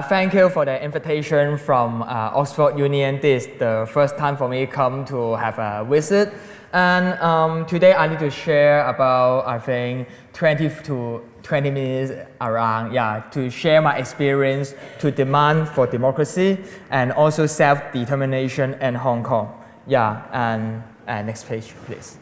Thank you for the invitation from Oxford Union. This is the first time for me come to have a visit. And today I need to share about, I think, 20 to 20 minutes around, to share my experience to demand for democracy and also self-determination in Hong Kong. And next page, please.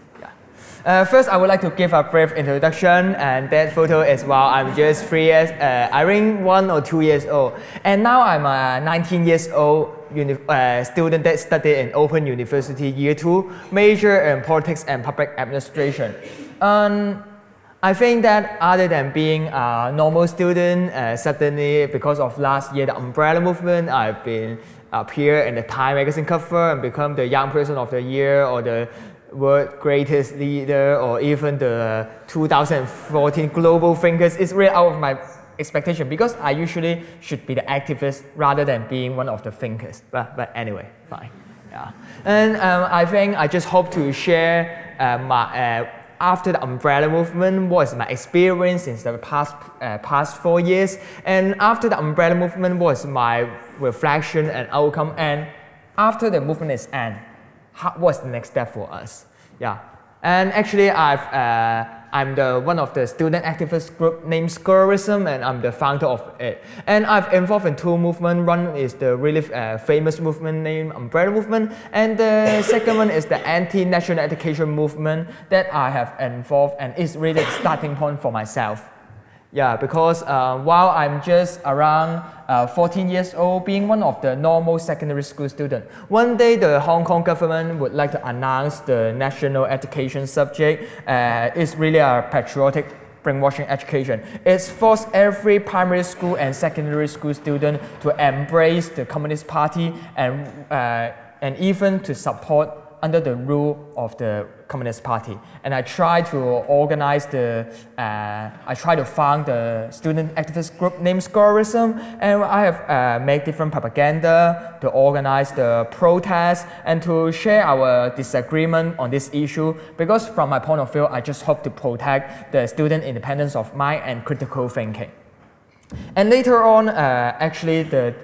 First, I would like to give a brief introduction, and that photo is while I'm just 3 years, I think 1 or 2 years old. And now I'm a 19 years old student that studied in Open University Year 2, major in politics and public administration. I think that other than being a normal student, suddenly because of last year, the umbrella movement, I've been appear in the Time magazine cover and become the Young Person of the Year or the World Greatest Leader or even the 2014 Global Thinkers. Is really out of my expectation because I usually should be the activist rather than being one of the thinkers. But anyway, fine. And I think I just hope to share after the umbrella movement, what is my experience in the past 4 years, and after the umbrella movement, what is my reflection and outcome, and after the movement is end, what's the next step for us? And actually I'm one of the student activist group named Scholarism, and I'm the founder of it. And I've involved in 2 movements. One is the really famous movement named Umbrella Movement, and the second one is the anti-national education movement that I have involved, and it's really the starting point for myself. Because while I'm just around 14 years old, being one of the normal secondary school student, one day the Hong Kong government would like to announce the national education subject. It's really a patriotic brainwashing education. It's forced every primary school and secondary school student to embrace the Communist Party and even to support under the rule of the Communist Party. And I try to organize I try to found the student activist group named Scholarism, and I have made different propaganda to organize the protests and to share our disagreement on this issue, because from my point of view, I just hope to protect the student independence of mind and critical thinking. And later on, actually the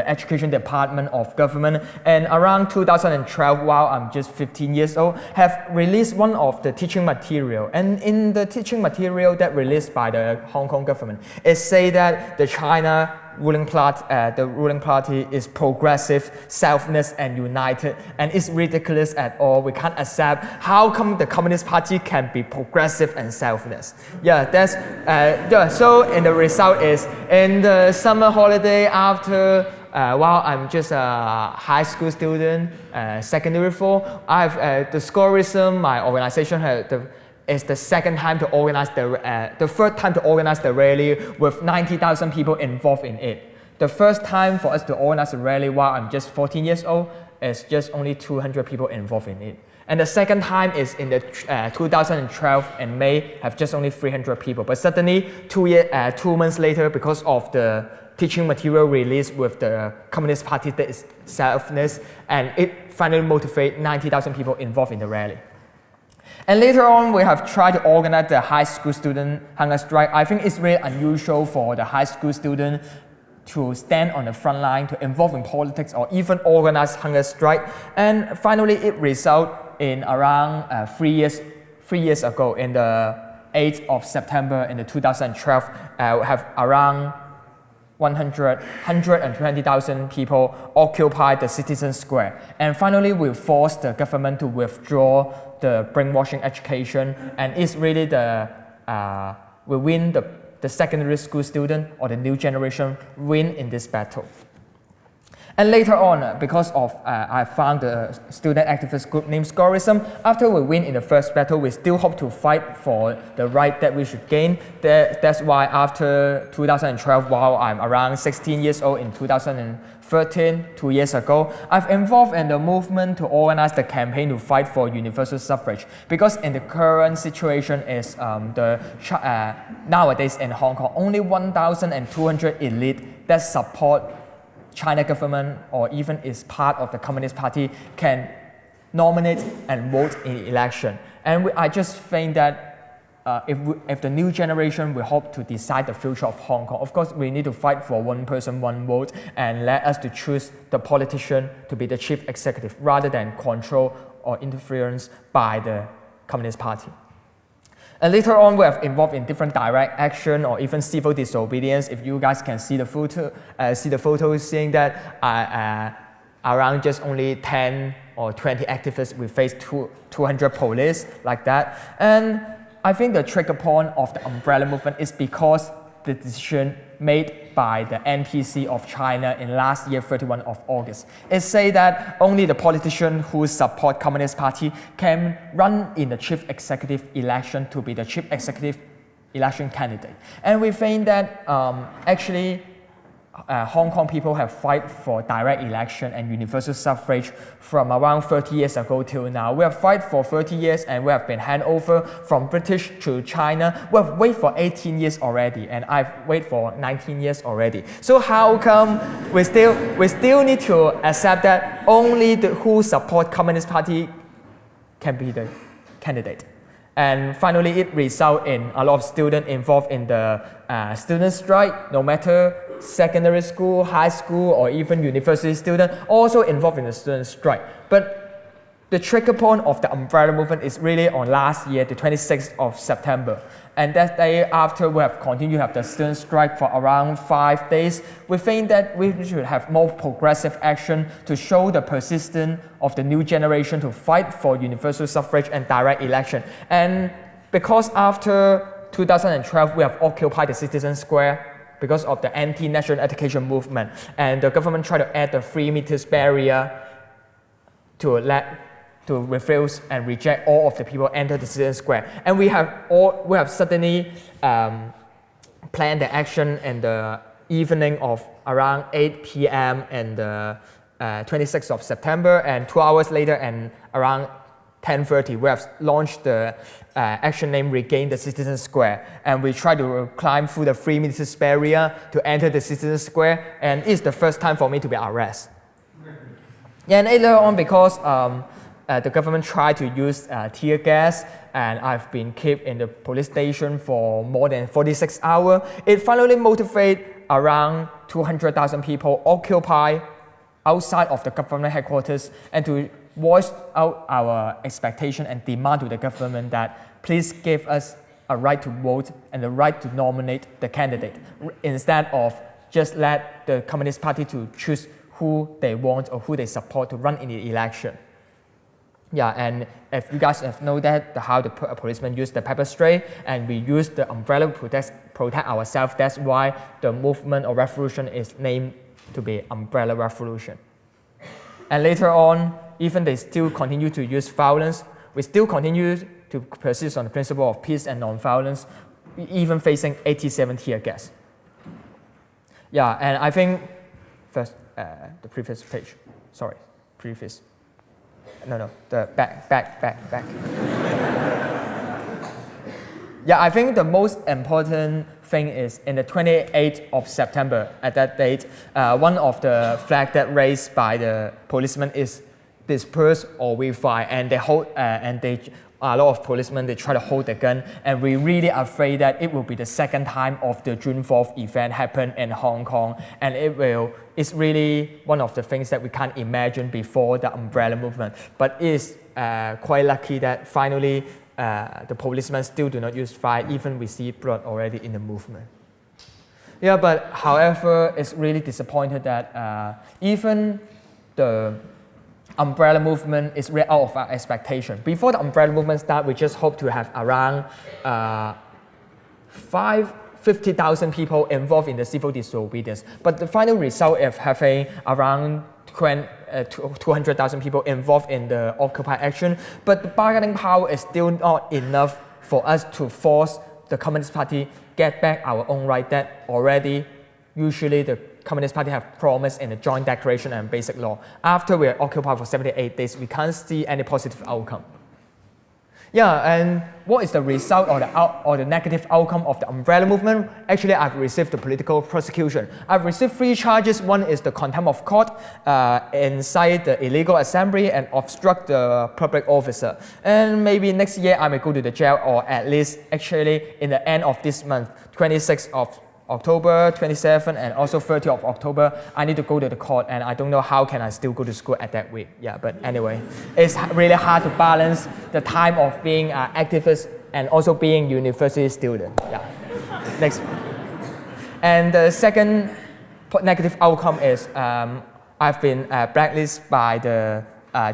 Education Department of Government, and around 2012, while I'm just 15 years old, have released one of the teaching material. And in the teaching material that released by the Hong Kong government, it say that the China ruling party is progressive, selfless, and united, and it's ridiculous at all. We can't accept how come the Communist Party can be progressive and selfless. So in the result is in the summer holiday after while I'm just a high school student, secondary 4, I have the Scholarism, my organization is the second time to organize the third time to organize the rally with 90,000 people involved in it. The first time for us to organize a rally while I'm just 14 years old is just only 200 people involved in it. And the second time is in the 2012 in May, have just only 300 people. But suddenly, 2 months later, because of the teaching material released with the Communist Party that is selfless, and it finally motivated 90,000 people involved in the rally. And later on, we have tried to organize the high school student hunger strike. I think it's really unusual for the high school student to stand on the front line, to involve in politics, or even organize hunger strike. And finally, it resulted in around 3 years ago, in the 8th of September in the 2012, we have around 120,000 people occupy the Citizen Square. And finally, we forced the government to withdraw the brainwashing education, and it's really we win the secondary school student or the new generation win in this battle. And later on, because of I found the student activist group named Scholarism, after we win in the first battle, we still hope to fight for the right that we should gain. That's why after 2012, while I'm around 16 years old in 2013, 2 years ago, I've involved in the movement to organize the campaign to fight for universal suffrage. Because in the current situation is nowadays in Hong Kong, only 1,200 elite that support China government or even is part of the Communist Party can nominate and vote in election. And I just think that if the new generation will hope to decide the future of Hong Kong, of course we need to fight for one person, one vote, and let us to choose the politician to be the chief executive rather than control or interference by the Communist Party. And later on, we have involved in different direct action or even civil disobedience. If you guys can see the photo, seeing that around just only 10 or 20 activists, we faced 200 police like that. And I think the trigger point of the umbrella movement is because the decision made by the NPC of China in last year, 31 of August. It says that only the politicians who support Communist Party can run in the chief executive election to be the chief executive election candidate. And we think that actually Hong Kong people have fight for direct election and universal suffrage from around 30 years ago till now. We have fight for 30 years and we have been handed over from British to China. We have waited for 18 years already and I've waited for 19 years already. So how come we still need to accept that only the who support Communist Party can be the candidate? And finally, it results in a lot of students involved in the student strike, no matter secondary school, high school, or even university students, also involved in the student strike. But the trigger point of the umbrella movement is really on last year, the 26th of September. And that day after we have continued to have the student strike for around 5 days, we think that we should have more progressive action to show the persistence of the new generation to fight for universal suffrage and direct election. And because after 2012, we have occupied the Citizen Square because of the anti-national education movement. And the government tried to add the 3 meters barrier to refuse and reject all of the people enter the Citizen Square. And we have suddenly planned the action in the evening of around 8 p.m. and the 26th of September, and 2 hours later and around 10:30, we have launched the action named Regain the Citizen Square. And we try to climb through the 3 meters barrier to enter the Citizen Square. And it's the first time for me to be arrested. And later on, because the government tried to use tear gas, and I've been kept in the police station for more than 46 hours, it finally motivated around 200,000 people occupy outside of the government headquarters and to voice out our expectation and demand to the government that please give us a right to vote and the right to nominate the candidate instead of just let the Communist Party to choose who they want or who they support to run in the election. Yeah, and if you guys have known that how the policemen use the pepper spray and we use the umbrella to protect ourselves, that's why the movement or revolution is named to be Umbrella Revolution. And later on, even they still continue to use violence, we still continue to persist on the principle of peace and non-violence, even facing 87 tear gas. Yeah, and I think first, the previous page, sorry, previous. No, the back. Yeah, I think the most important thing is in the 28th of September, at that date, one of the flags that raised by the policemen is dispersed or we fire, and they hold, a lot of policemen, they try to hold the gun, and we're really afraid that it will be the second time of the June 4th event happen in Hong Kong, and it's really one of the things that we can't imagine before the umbrella movement. But it's quite lucky that finally the policemen still do not use fire, even we see blood already in the movement. Yeah, but however, it's really disappointed that even the umbrella movement is way out of our expectation. Before the umbrella movement started, we just hope to have around 50,000 people involved in the civil disobedience. But the final result of having around 200,000 people involved in the Occupy action, but the bargaining power is still not enough for us to force the Communist Party get back our own right that already usually the Communist Party have promised in the Joint Declaration and Basic Law. After we are occupied for 78 days, we can't see any positive outcome. Yeah, and what is the result or the negative outcome of the umbrella movement? Actually, I've received the political prosecution. I've received 3 charges. One is the contempt of court, incite the illegal assembly, and obstruct the public officer. And maybe next year I may go to the jail, or at least actually in the end of this month, 26th of October, 27th, and also 30th of October, I need to go to the court, and I don't know how can I still go to school at that week. Yeah, but anyway, it's really hard to balance the time of being an activist and also being university student. Yeah. Next. And the second negative outcome is I've been blacklisted by the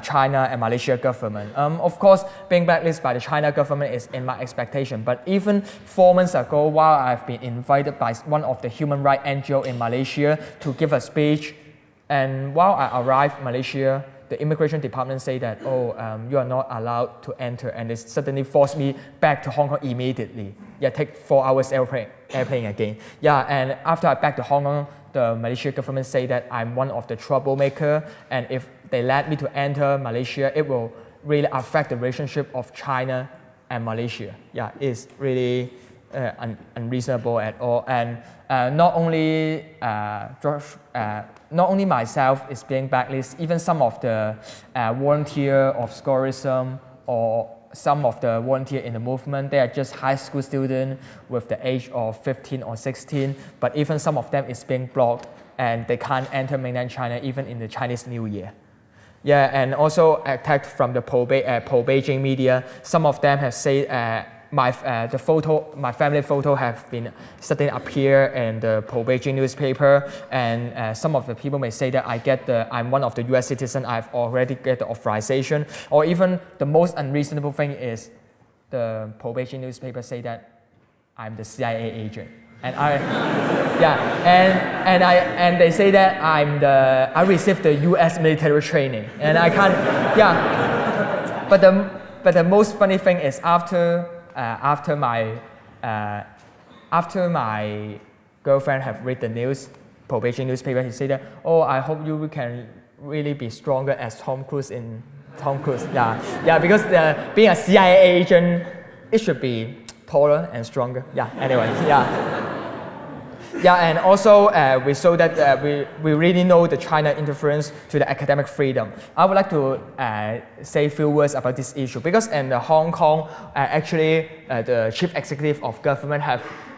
China and Malaysia government. Of course, being blacklisted by the China government is in my expectation, but even 4 months ago, while I've been invited by one of the human rights NGO in Malaysia to give a speech, and while I arrived in Malaysia, the immigration department say that, you are not allowed to enter, and they suddenly forced me back to Hong Kong immediately. Yeah, take 4 hours airplane again. Yeah, and after I back to Hong Kong, the Malaysian government say that I'm one of the troublemaker, and if they let me to enter Malaysia, it will really affect the relationship of China and Malaysia. Yeah, it's really unreasonable at all. And not only myself is being blacklisted, even some of the volunteer of Scholarism or some of the volunteer in the movement, they are just high school students with the age of 15 or 16, but even some of them is being blocked and they can't enter mainland China even in the Chinese New Year. Yeah, and also attacked from the pro-Beijing media. Some of them have said my family photo have been suddenly appear in the pro-Beijing newspaper, and some of the people may say that I'm one of the U.S. citizen. I've already get the authorization, or even the most unreasonable thing is the pro-Beijing newspaper say that I'm the CIA agent, and and they say that I received the U.S. military training, and I can't. Yeah, but the most funny thing is after my girlfriend have read the news, pro-Beijing newspaper, he said that, I hope you can really be stronger as Tom Cruise in Tom Cruise. Yeah, because being a CIA agent, it should be taller and stronger. Yeah, anyway, yeah. Yeah, and also we saw that we really know the China interference to the academic freedom. I would like to say a few words about this issue, because in Hong Kong, actually the chief executive of government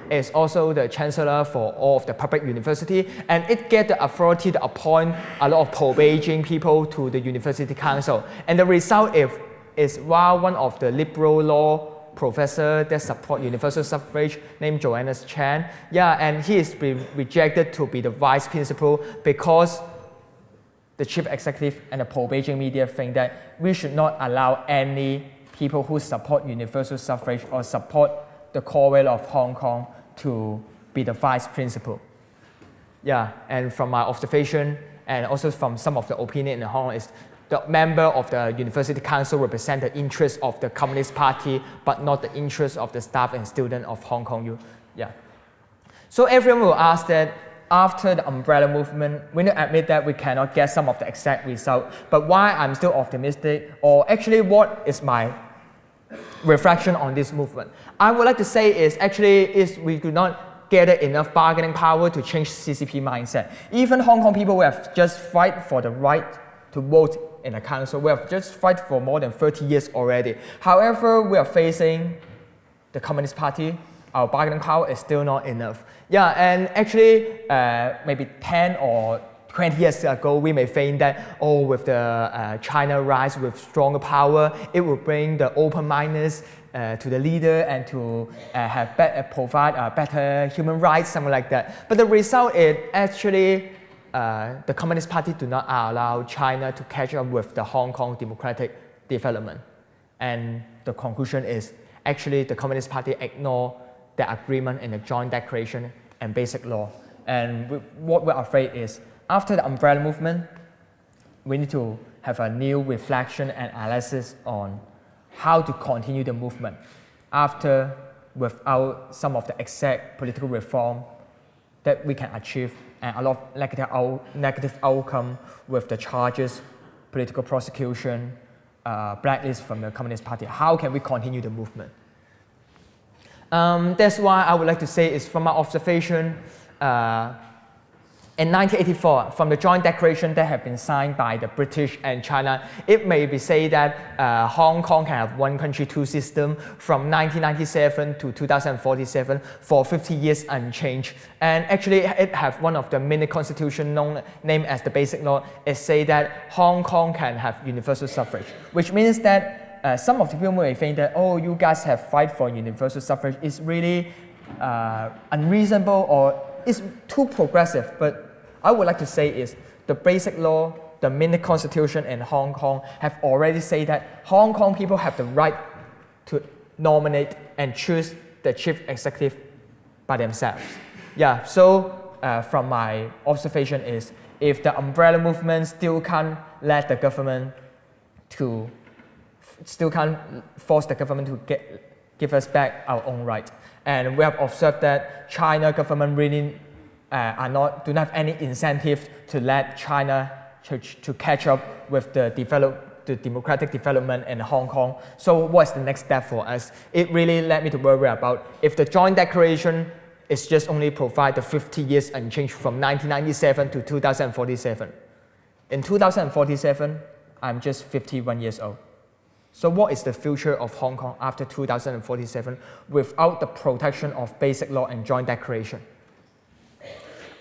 is also the chancellor for all of the public university, and it gets the authority to appoint a lot of pro-Beijing people to the university council. And the result is while one of the liberal law professor that support universal suffrage named Joanna Chan. Yeah, and he is being rejected to be the vice principal because the chief executive and the pro-Beijing media think that we should not allow any people who support universal suffrage or support the core value of Hong Kong to be the vice principal. Yeah, and from my observation and also from some of the opinion in Hong Kong is the member of the University Council represent the interests of the Communist Party, but not the interests of the staff and students of Hong Kong. Yeah. So everyone will ask that after the umbrella movement, we need to admit that we cannot get some of the exact result, but why I'm still optimistic, or actually what is my reflection on this movement? I would like to say is we do not gather enough bargaining power to change CCP mindset. Even Hong Kong people will have just fight for the right to vote in the council. We have just fight for more than 30 years already. However, we are facing the Communist Party. Our bargaining power is still not enough. Yeah, and actually, maybe 10 or 20 years ago, we may think that, with the China rise with stronger power, it will bring the open-mindedness to the leader and to provide better human rights, something like that. But the result is actually the Communist Party do not allow China to catch up with the Hong Kong democratic development. And the conclusion is actually the Communist Party ignore the agreement in the joint declaration and basic law. And what we're afraid is after the umbrella movement, we need to have a new reflection and analysis on how to continue the movement after without some of the exact political reform that we can achieve, and a lot of negative outcome with the charges, political prosecution, blacklist from the Communist Party. How can we continue the movement? That's why I would like to say is from my observation, in 1984, from the joint declaration that have been signed by the British and China, it may be said that Hong Kong can have one country, two system from 1997 to 2047 for 50 years unchanged. And actually, it have one of the mini constitution named as the Basic Law. It say that Hong Kong can have universal suffrage, which means that some of the people may think that, oh, you guys have fight for universal suffrage is really unreasonable or it's too progressive. But I would like to say is the Basic Law, the mini constitution in Hong Kong have already said that Hong Kong people have the right to nominate and choose the chief executive by themselves. Yeah, so from my observation is if the umbrella movement still can't let the government to, still can't force the government to give us back our own right. And we have observed that China government really do not have any incentive to let China to catch up with the democratic development in Hong Kong. So what's the next step for us? It really led me to worry about if the joint declaration is just only provide the 50 years unchanged from 1997 to 2047. In 2047, I'm just 51 years old. So what is the future of Hong Kong after 2047 without the protection of Basic Law and joint declaration?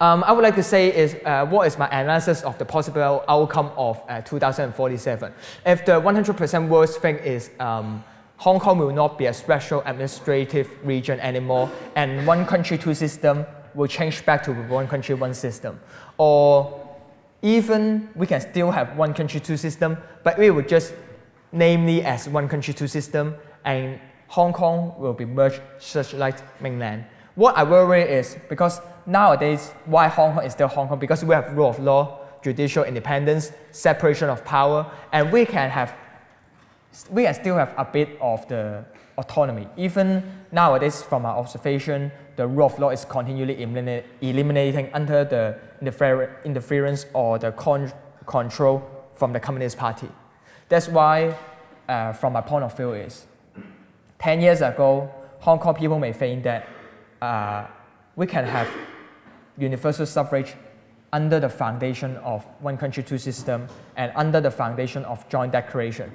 I would like to say is what is my analysis of the possible outcome of 2047. If the 100% worst thing is Hong Kong will not be a special administrative region anymore and one country, two system will change back to one country, one system. Or even we can still have one country, two system, but we would just namely as one country, two system and Hong Kong will be merged such like mainland. What I worry is because nowadays, why Hong Kong is still Hong Kong? Because we have rule of law, judicial independence, separation of power, and we can still have a bit of the autonomy. Even nowadays, from our observation, the rule of law is continually eliminating under the interference or the control from the Communist Party. That's why, from my point of view, is 10 years ago, Hong Kong people may think that we can have universal suffrage under the foundation of one country, two system, and under the foundation of joint declaration.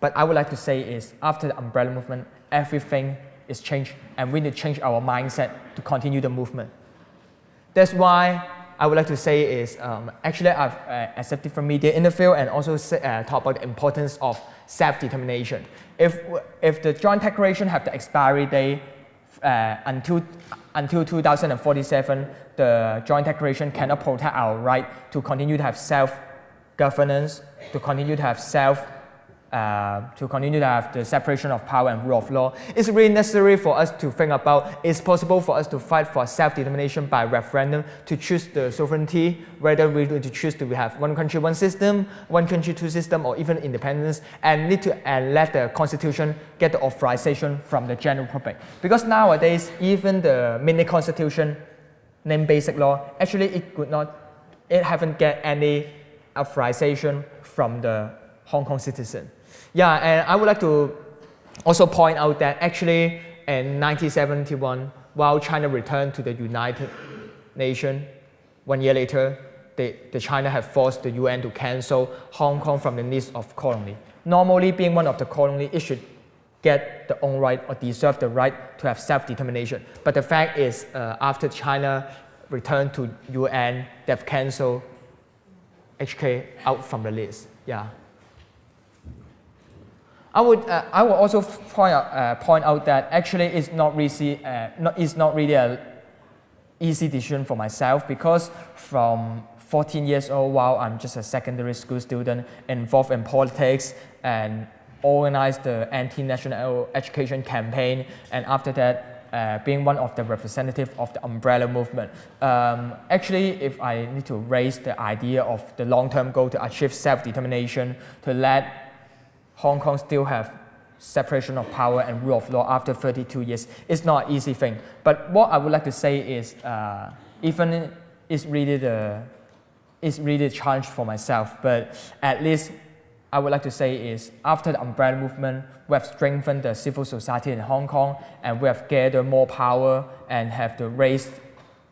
But I would like to say is after the umbrella movement, everything is changed, and we need to change our mindset to continue the movement. That's why I would like to say is actually I've accepted from media interview and also talk about the importance of self-determination. If the joint declaration have the expiry date until 2047, the joint declaration cannot protect our right to continue to have self-governance, to continue to have the separation of power and rule of law. It's really necessary for us to think about, it's possible for us to fight for self-determination by referendum to choose the sovereignty, whether we need to choose to have one country, one system, one country, two system, or even independence, and need to let the constitution get the authorization from the general public. Because nowadays, even the mini constitution named Basic Law, actually it haven't get any authorization from the Hong Kong citizen. Yeah, and I would like to also point out that actually in 1971, while China returned to the United Nations, 1 year later, China had forced the UN to cancel Hong Kong from the list of colony. Normally, being one of the colony, it should get the own right or deserve the right to have self-determination. But the fact is, after China returned to UN, they've canceled HK out from the list. Yeah. I would also point out that actually it's not really an easy decision for myself, because from 14 years old, while I'm just a secondary school student involved in politics and organized the anti-national education campaign, and after that being one of the representatives of the umbrella movement. Actually, if I need to raise the idea of the long-term goal to achieve self-determination, to let Hong Kong still have separation of power and rule of law after 32 years, it's not an easy thing. But what I would like to say is, even it's really the challenge for myself, but at least I would like to say is, after the umbrella movement, we have strengthened the civil society in Hong Kong, and we have gathered more power and have to raise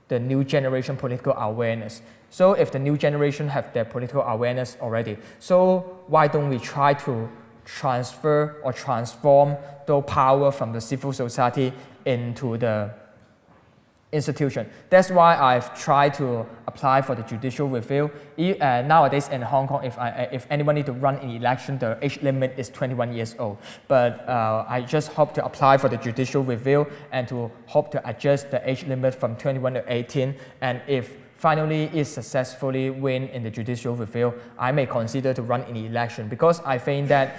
the new generation political awareness. So if the new generation have their political awareness already, so why don't we try to transfer or transform the power from the civil society into the institution? That's why I've tried to apply for the judicial review. Nowadays in Hong Kong, if anyone need to run an election, the age limit is 21 years old. But I just hope to apply for the judicial review and to hope to adjust the age limit from 21 to 18. And if finally is successfully win in the judicial review, I may consider to run an election, because I think that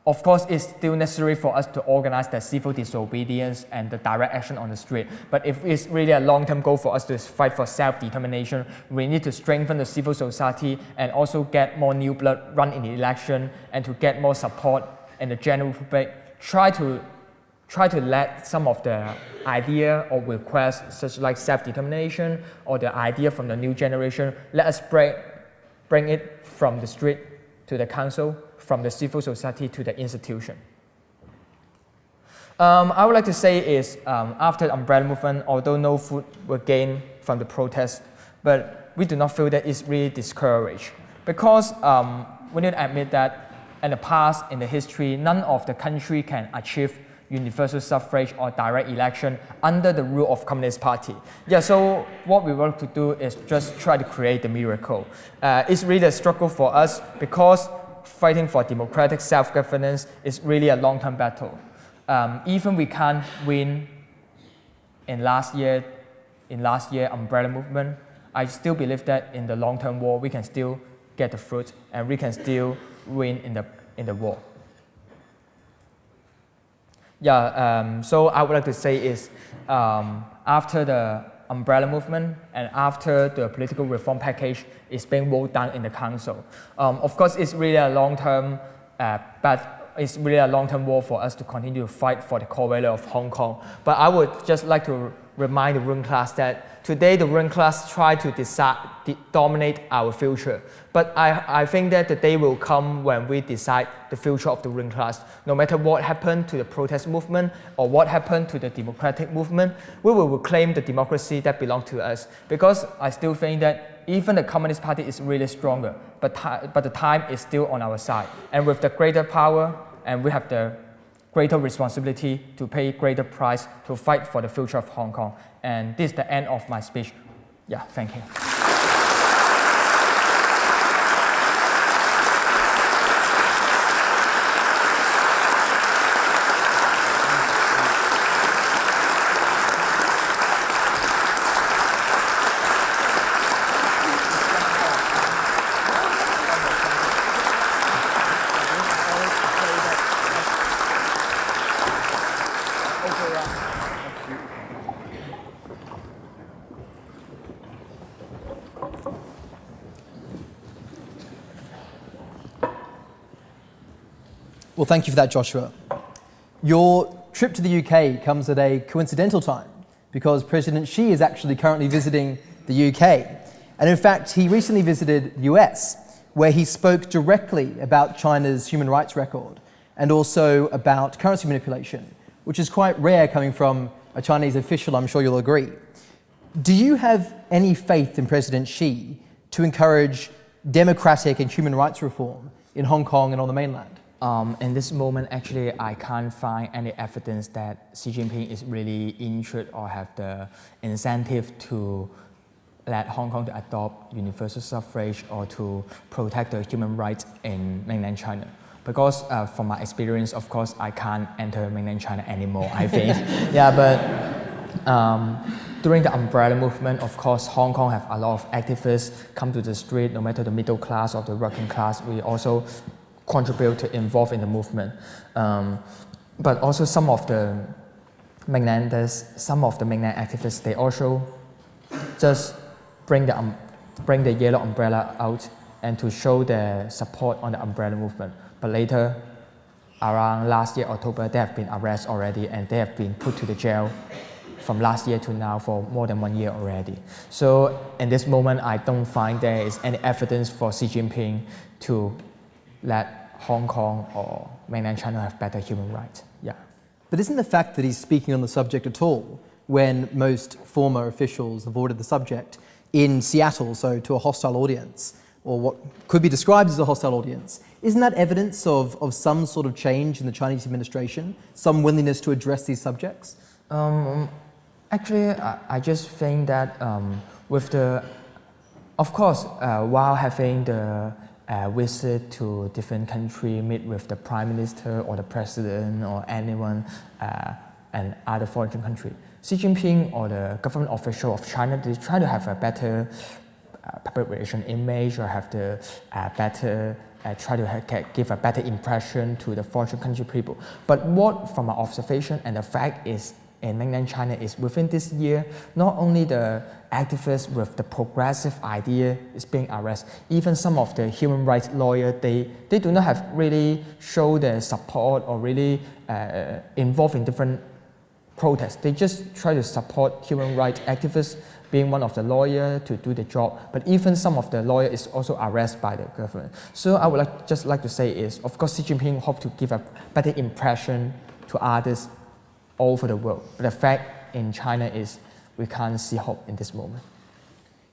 of course, it's still necessary for us to organize the civil disobedience and the direct action on the street. But if it's really a long-term goal for us to fight for self-determination, we need to strengthen the civil society and also get more new blood run in the election, and to get more support in the general public. Try to let some of the idea or requests, such like self-determination or the idea from the new generation, let us bring it from the street to the council, from the civil society to the institution. I would like to say is, after the umbrella movement, although no food were gained from the protest, but we do not feel that it's really discouraged, because we need to admit that in the past, in the history, none of the country can achieve universal suffrage or direct election under the rule of Communist Party. Yeah, so what we want to do is just try to create the miracle. It's really a struggle for us, because fighting for democratic self-governance is really a long-term battle. Even we can't win in last year umbrella movement, I still believe that in the long-term war we can still get the fruit, and we can still win in the war. Yeah, so I would like to say is, after the umbrella movement and after the political reform package is being rolled down in the council, of course it's really a long-term it's really a long-term war for us to continue to fight for the core value of Hong Kong. But I would just like to remind the ruling class that today the ruling class try to dominate our future. But I think that the day will come when we decide the future of the ruling class. No matter what happened to the protest movement or what happened to the democratic movement, we will reclaim the democracy that belongs to us. Because I still think that even the Communist Party is really stronger, but the time is still on our side. And with the greater power, and we have the greater responsibility to pay greater price to fight for the future of Hong Kong. And this is the end of my speech. Yeah, thank you. Well, thank you for that, Joshua. Your trip to the UK comes at a coincidental time, because President Xi is actually currently visiting the UK. And in fact, he recently visited the US, where he spoke directly about China's human rights record and also about currency manipulation, which is quite rare coming from a Chinese official, I'm sure you'll agree. Do you have any faith in President Xi to encourage democratic and human rights reform in Hong Kong and on the mainland? In this moment, actually, I can't find any evidence that Xi Jinping is really interested or have the incentive to let Hong Kong to adopt universal suffrage or to protect the human rights in mainland China. Because from my experience, of course, I can't enter mainland China anymore, I think. Yeah, but during the umbrella movement, of course, Hong Kong have a lot of activists come to the street, no matter the middle class or the working class. We also contribute to involve in the movement. But also some of the mainlanders, some of the mainland activists, they also just bring the yellow umbrella out and to show their support on the umbrella movement. But later, around last year, October, they have been arrested already and they have been put to the jail from last year to now for more than 1 year already. So in this moment, I don't find there is any evidence for Xi Jinping to let Hong Kong or mainland China have better human rights. Yeah. But isn't the fact that he's speaking on the subject at all, when most former officials avoided the subject, in Seattle, so to a hostile audience, or what could be described as a hostile audience, isn't that evidence of some sort of change in the Chinese administration, some willingness to address these subjects? Actually, I just think that with the, of course, while having the visit to different country, meet with the prime minister or the president or anyone and other foreign country, Xi Jinping or the government official of China, they try to have a better public relation image or have the better try to give a better impression to the foreign country people. But what from our observation and the fact is in mainland China is within this year, not only the activists with the progressive idea is being arrested, even some of the human rights lawyers, they do not have really show their support or really involved in different protests. They just try to support human rights activists, being one of the lawyers to do the job, but even some of the lawyers is also arrested by the government. So I would just like to say is, of course, Xi Jinping hope to give a better impression to others all over the world. But the fact in China is we can't see hope in this moment.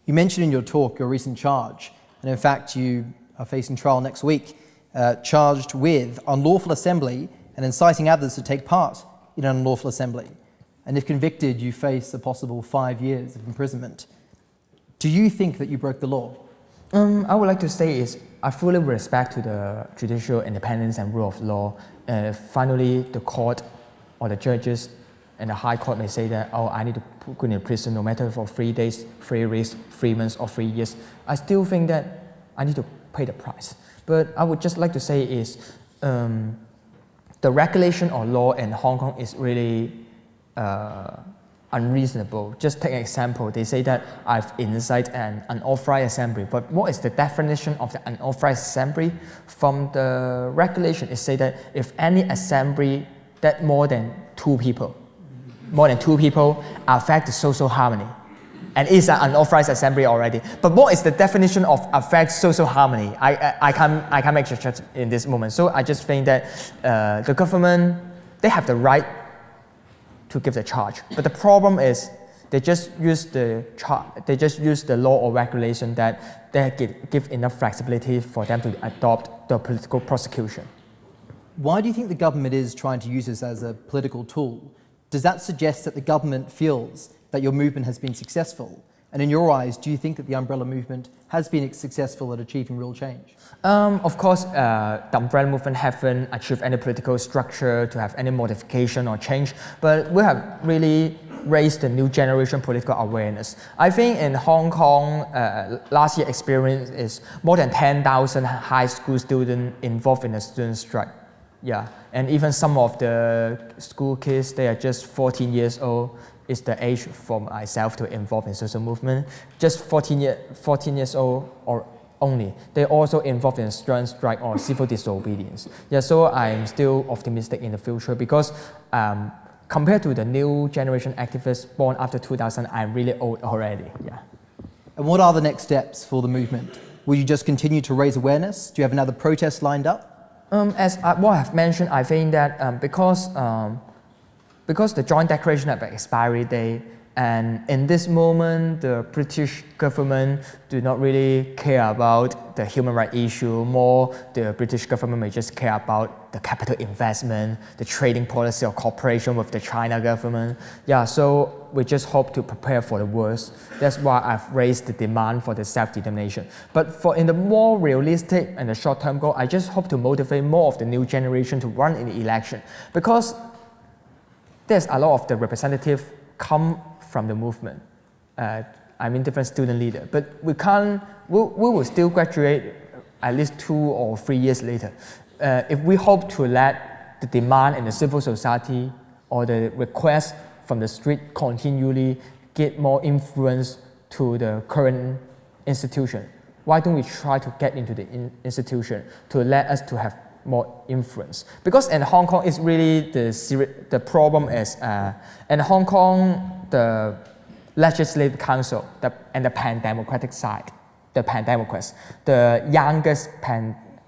You mentioned in your talk your recent charge, and in fact you are facing trial next week, charged with unlawful assembly and inciting others to take part in an unlawful assembly. And if convicted, you face a possible 5 years of imprisonment. Do you think that you broke the law? I would like to say is I fully respect to the judicial independence and rule of law. Finally, the court or the judges and the high court may say that, oh, I need to go in prison no matter for 3 days, 3 weeks, 3 months or 3 years. I still think that I need to pay the price. But I would just like to say is the regulation or law in Hong Kong is really unreasonable. Just take an example. They say that I've incited an unauthorized assembly, but what is the definition of the unauthorized assembly? From the regulation, it says that if any assembly that more than two people affect the social harmony, and it's an unauthorized assembly already. But what is the definition of affect social harmony? I can't make sure in this moment. So I just think that the government, they have the right to give the charge. But the problem is they just use the law or regulation that they give enough flexibility for them to adopt the political prosecution. Why do you think the government is trying to use this as a political tool? Does that suggest that the government feels that your movement has been successful? And in your eyes, do you think that the umbrella movement has been successful at achieving real change? Of course, the umbrella movement haven't achieved any political structure to have any modification or change, but we have really raised the new generation political awareness. I think in Hong Kong, last year experience is more than 10,000 high school students involved in a student strike. Yeah, and even some of the school kids, they are just 14 years old. It's the age for myself to involve in social movement. Just 14 years old or only. They also involved in student strike or civil disobedience. Yeah, so I'm still optimistic in the future because compared to the new generation activists born after 2000, I'm really old already. Yeah. And what are the next steps for the movement? Will you just continue to raise awareness? Do you have another protest lined up? As what I've mentioned, I think that because the joint declaration have an expiry date, and in this moment, the British government do not really care about the human rights issue. More, the British government may just care about the capital investment, the trading policy or cooperation with the China government. Yeah, so we just hope to prepare for the worst. That's why I've raised the demand for the self-determination. But for in the more realistic and the short-term goal, I just hope to motivate more of the new generation to run in the election, because there's a lot of the representatives come from the movement. I mean different student leader, but we will still graduate at least 2 or 3 years later. If we hope to let the demand in the civil society or the request from the street continually get more influence to the current institution, why don't we try to get into the institution to let us to have more influence? Because in Hong Kong, it's really the problem is in Hong Kong, the Legislative Council and the pan-democratic side, the pan-democrats, the youngest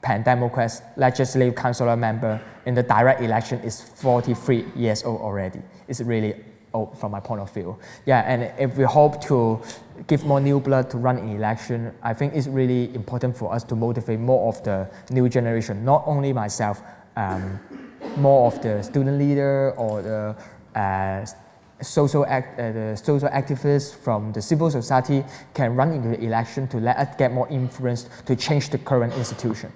Pan-Democrats legislative council member in the direct election is 43 years old already. It's really old from my point of view. Yeah, and if we hope to give more new blood to run in election, I think it's really important for us to motivate more of the new generation, not only myself, more of the student leader or the social activists from the civil society can run into the election to let us get more influence to change the current institution.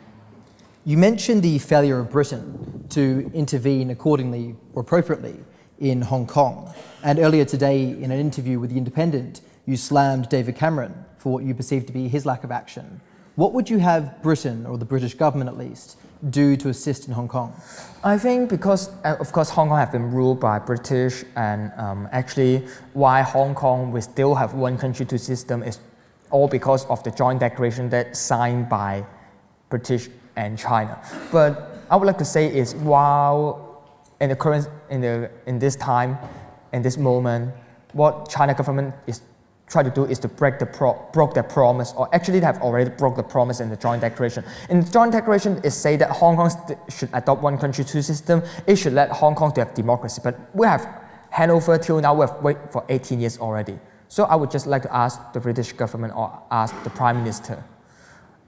You mentioned the failure of Britain to intervene accordingly or appropriately in Hong Kong. And earlier today, in an interview with The Independent, you slammed David Cameron for what you perceived to be his lack of action. What would you have Britain, or the British government at least, do to assist in Hong Kong? I think because, of course, Hong Kong has been ruled by British, and actually why Hong Kong we still have one country, two system is all because of the joint declaration that signed by British and China. But I would like to say is while in the current, in this time, in this moment, what China government is trying to do is to broke their promise, or actually they have already broke the promise in the joint declaration. In the joint declaration, it say that Hong Kong should adopt one country, two system. It should let Hong Kong to have democracy. But we have handover till now, we have waited for 18 years already. So I would just like to ask the British government or ask the Prime Minister,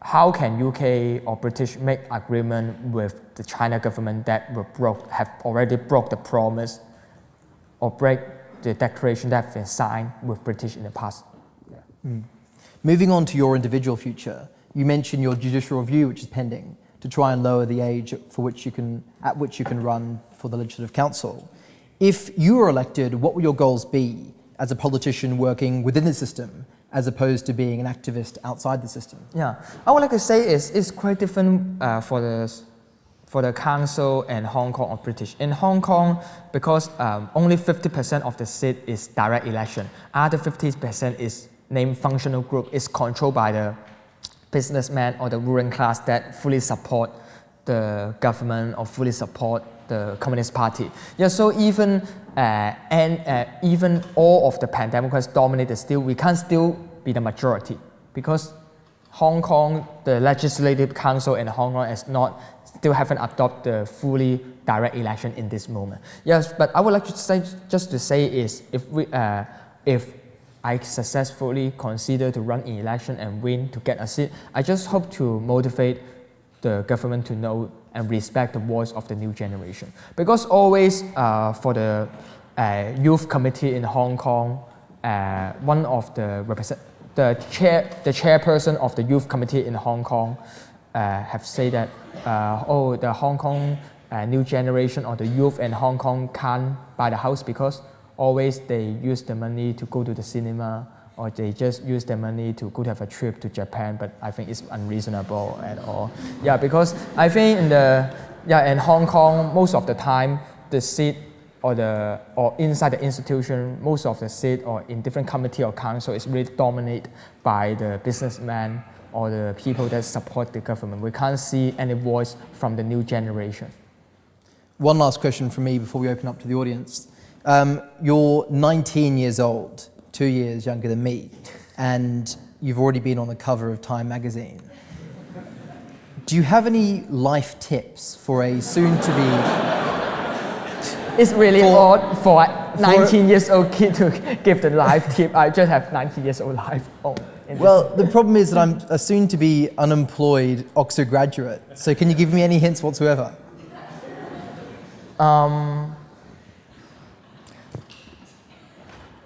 how can UK or British make agreement with the China government that have already broke the promise or break the declaration that has been signed with British in the past? Yeah. Moving on to your individual future, you mentioned your judicial review, which is pending, to try and lower the age at which you can run for the Legislative Council. If you were elected, what would your goals be as a politician working within the system, as opposed to being an activist outside the system? Yeah, I would like to say it's quite different for the council and Hong Kong or British. In Hong Kong, because only 50% of the seat is direct election, other 50% is named functional group, is controlled by the businessmen or the ruling class that fully support the government or fully support the Communist Party. Yeah, so even even all of the Pan-Democrats dominated still, we can't still be the majority because Hong Kong, the Legislative Council in Hong Kong still haven't adopted the fully direct election in this moment. Yes, but I would like to say is if I successfully consider to run in election and win to get a seat, I just hope to motivate the government to know and respect the voice of the new generation. Because always for the youth committee in Hong Kong, one of the chairperson of the youth committee in Hong Kong have said that the Hong Kong new generation or the youth in Hong Kong can't buy the house because always they use the money to go to the cinema, or they just use the money to go to have a trip to Japan, but I think it's unreasonable at all. Yeah, because I think in Hong Kong, most of the time, the seat or inside the institution, most of the seat or in different committee or council is really dominated by the businessmen or the people that support the government. We can't see any voice from the new generation. One last question from me before we open up to the audience. You're 19 years old, 2 years younger than me, and you've already been on the cover of Time magazine. Do you have any life tips for a soon-to-be... It's really odd for a 19 years old kid to give the life tip. I just have 19 years old life. Well, the problem is that I'm a soon-to-be unemployed Oxford graduate, so can you give me any hints whatsoever?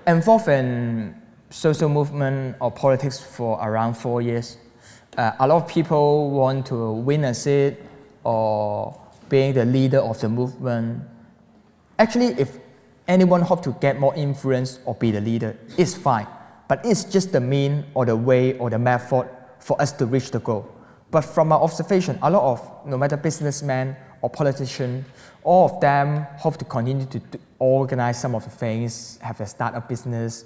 Involved in social movement or politics for around 4 years. A lot of people want to win a seat or being the leader of the movement. Actually, if anyone hopes to get more influence or be the leader, it's fine. But it's just the mean or the way or the method for us to reach the goal. But from my observation, a lot of, no matter businessmen or politicians, all of them hope to continue to organize some of the things, have a startup business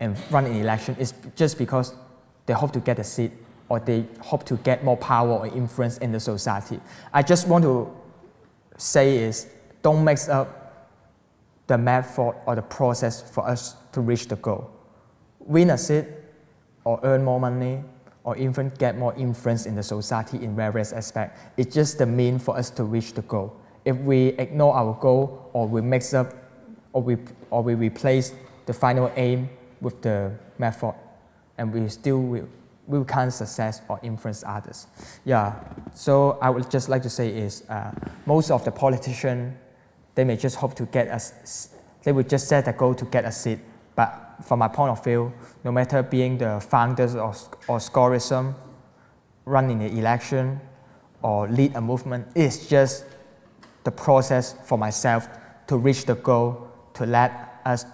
and run an election. It's just because they hope to get a seat or they hope to get more power or influence in the society. I just want to say is, don't mix up the method or the process for us to reach the goal. Win a seat or earn more money or even get more influence in the society in various aspects. It's just the means for us to reach the goal. If we ignore our goal, or we mix up, or we replace the final aim with the method, and we can't success or influence others. Yeah, so I would just like to say is most of the politicians, they may just hope to get us, they would just set a goal to get a seat. But from my point of view, no matter being the founders or Scholarism, running an election, or lead a movement, it's just the process for myself to reach the goal, to let us,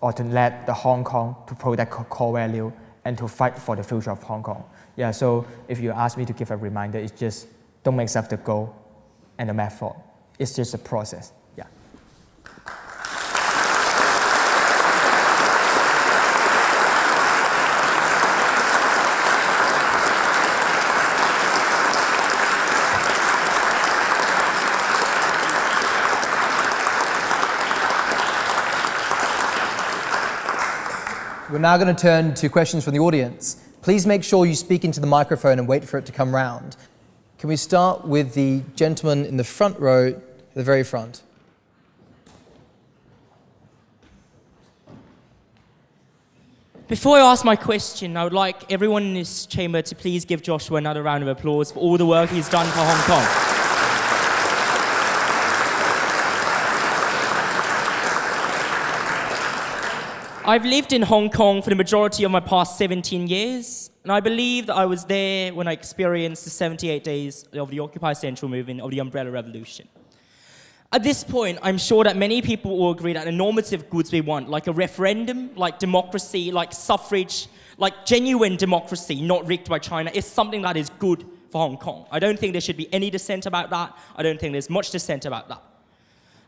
or to let the Hong Kong to protect core value and to fight for the future of Hong Kong. Yeah, so if you ask me to give a reminder, it's just don't mix up the goal and the method. It's just a process. Yeah. We're now going to turn to questions from the audience. Please make sure you speak into the microphone and wait for it to come round. Can we start with the gentleman in the front row, at the very front? Before I ask my question, I would like everyone in this chamber to please give Joshua another round of applause for all the work he's done for Hong Kong. I've lived in Hong Kong for the majority of my past 17 years, and I believe that I was there when I experienced the 78 days of the Occupy Central movement of the Umbrella Revolution. At this point, I'm sure that many people will agree that the normative goods we want, like a referendum, like democracy, like suffrage, like genuine democracy, not rigged by China, is something that is good for Hong Kong. I don't think there should be any dissent about that. I don't think there's much dissent about that.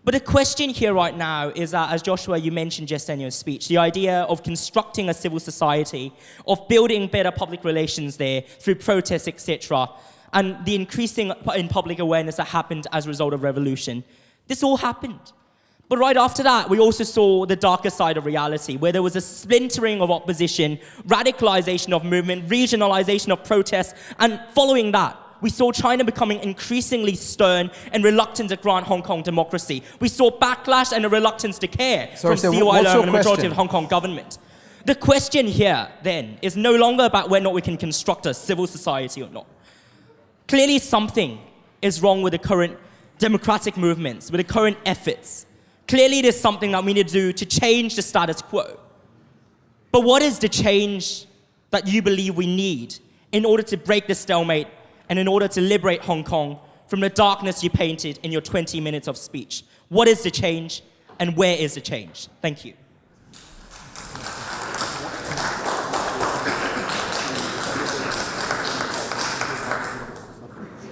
But the question here right now is that, as Joshua, you mentioned just in your speech, the idea of constructing a civil society, of building better public relations there through protests, etc., and the increasing in public awareness that happened as a result of revolution. This all happened. But right after that, we also saw the darker side of reality, where there was a splintering of opposition, radicalization of movement, regionalization of protests, and following that, we saw China becoming increasingly stern and reluctant to grant Hong Kong democracy. We saw backlash and a reluctance to care from CY Leung and the majority of the Hong Kong government. The question here, then, is no longer about whether or not we can construct a civil society or not. Clearly something is wrong with the current democratic movements, with the current efforts. Clearly there's something that we need to do to change the status quo. But what is the change that you believe we need in order to break the stalemate and in order to liberate Hong Kong from the darkness you painted in your 20 minutes of speech? What is the change, and where is the change? Thank you.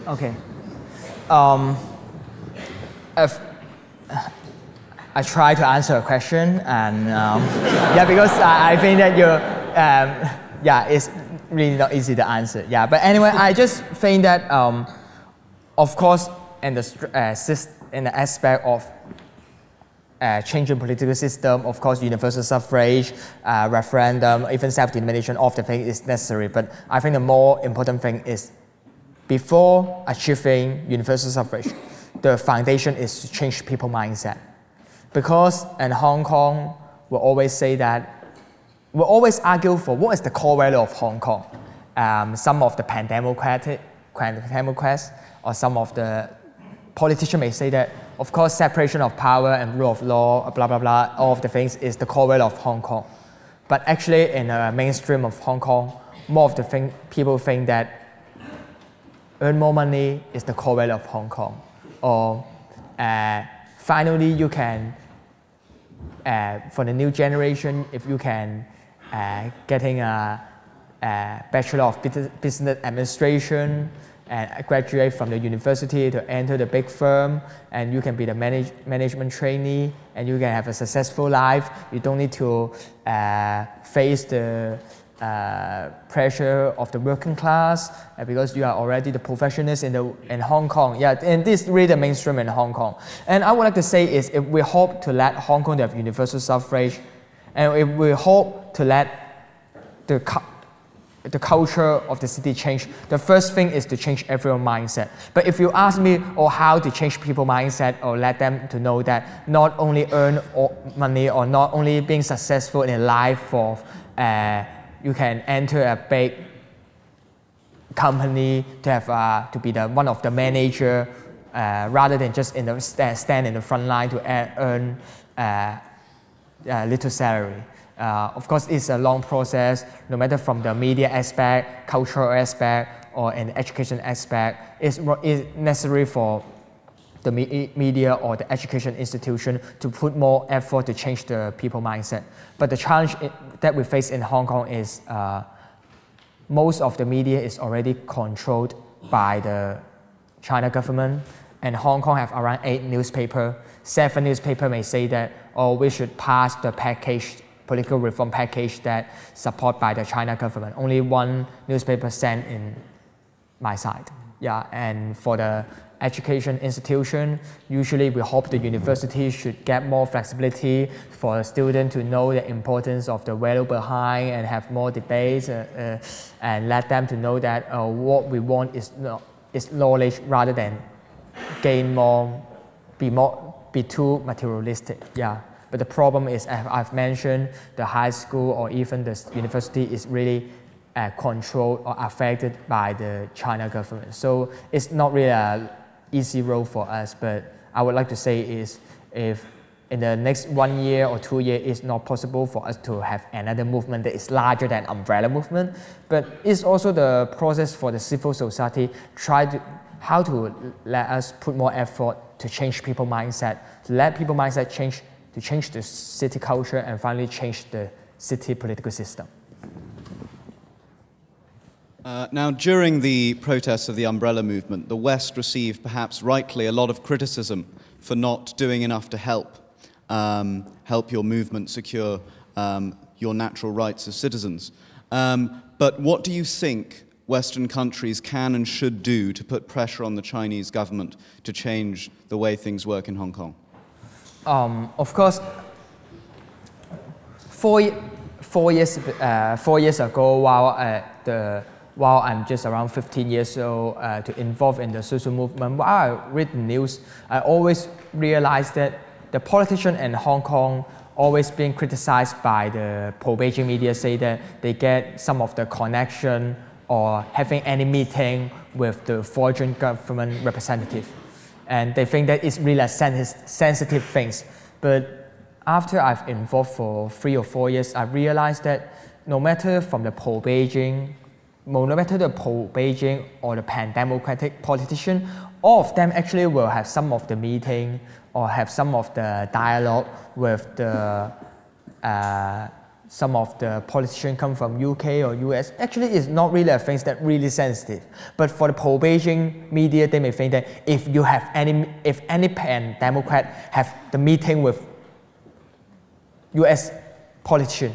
Okay. I try to answer a question, and yeah, because I think that yeah, it's really not easy to answer. Yeah, but anyway, I just think that, of course, in the aspect of changing political system, of course, universal suffrage, referendum, even self-determination, all of the things is necessary. But I think the more important thing is, before achieving universal suffrage, the foundation is to change people's mindset. Because in Hong Kong, we always say that, we always argue for what is the core value of Hong Kong. Some of the pan-democrats or some of the politicians may say that, of course, separation of power and rule of law, blah, blah, blah, all of the things is the core value of Hong Kong. But actually, in the mainstream of Hong Kong, more of the people think that earn more money is the core value of Hong Kong. Or finally, you can, for the new generation, if you can getting a Bachelor of Business Administration and graduate from the university to enter the big firm, and you can be the management trainee, and you can have a successful life. You don't need to face the pressure of the working class because you are already the professionals in Hong Kong. Yeah, and this is really the mainstream in Hong Kong. And I would like to say is, if we hope to let Hong Kong have universal suffrage, and if we hope to let the culture of the city change, the first thing is to change everyone's mindset. But if you ask me how to change people's mindset or let them to know that not only earn money or not only being successful in life for you can enter a big company to have to be one of the manager rather than just in the stand in the front line to earn little salary. Of course, it's a long process, no matter from the media aspect, cultural aspect, or an education aspect. It's necessary for the media or the education institution to put more effort to change the people mindset. But the challenge that we face in Hong Kong is most of the media is already controlled by the China government, and Hong Kong have around 8 newspapers. 7 newspapers may say that, we should pass the political reform package that supported by the China government. Only 1 newspaper stand in my side. Yeah, and for the education institution, usually we hope the university should get more flexibility for the student to know the importance of the value behind and have more debates and let them to know that what we want is knowledge rather than gain more, be too materialistic. Yeah. But the problem is, as I've mentioned, the high school or even the university is really controlled or affected by the China government. So it's not really an easy road for us, but I would like to say is if in the next 1 year or 2 years, it's not possible for us to have another movement that is larger than umbrella movement, but it's also the process for the civil society how to let us put more effort to change people's mindset, to let people's mindset change, to change the city culture and finally change the city political system. Now, during the protests of the umbrella movement, the West received, perhaps rightly, a lot of criticism for not doing enough to help your movement secure your natural rights as citizens. But what do you think Western countries can and should do to put pressure on the Chinese government to change the way things work in Hong Kong? Of course, 4 years ago, while I'm just around 15 years old, to involve in the social movement, while I read the news, I always realized that the politicians in Hong Kong always being criticized by the pro-Beijing media, say that they get some of the connection or having any meeting with the foreign government representative. And they think that it's really sensitive things. But after I've involved for 3 or 4 years, I realized that no matter from the pro-Beijing, no matter the pro-Beijing or the pan-democratic politician, all of them actually will have some of the meeting or have some of the dialogue with the some of the politicians come from UK or US. Actually, it's not really a thing that's really sensitive. But for the pro-Beijing media, they may think that if any pan-democrat have the meeting with US politician,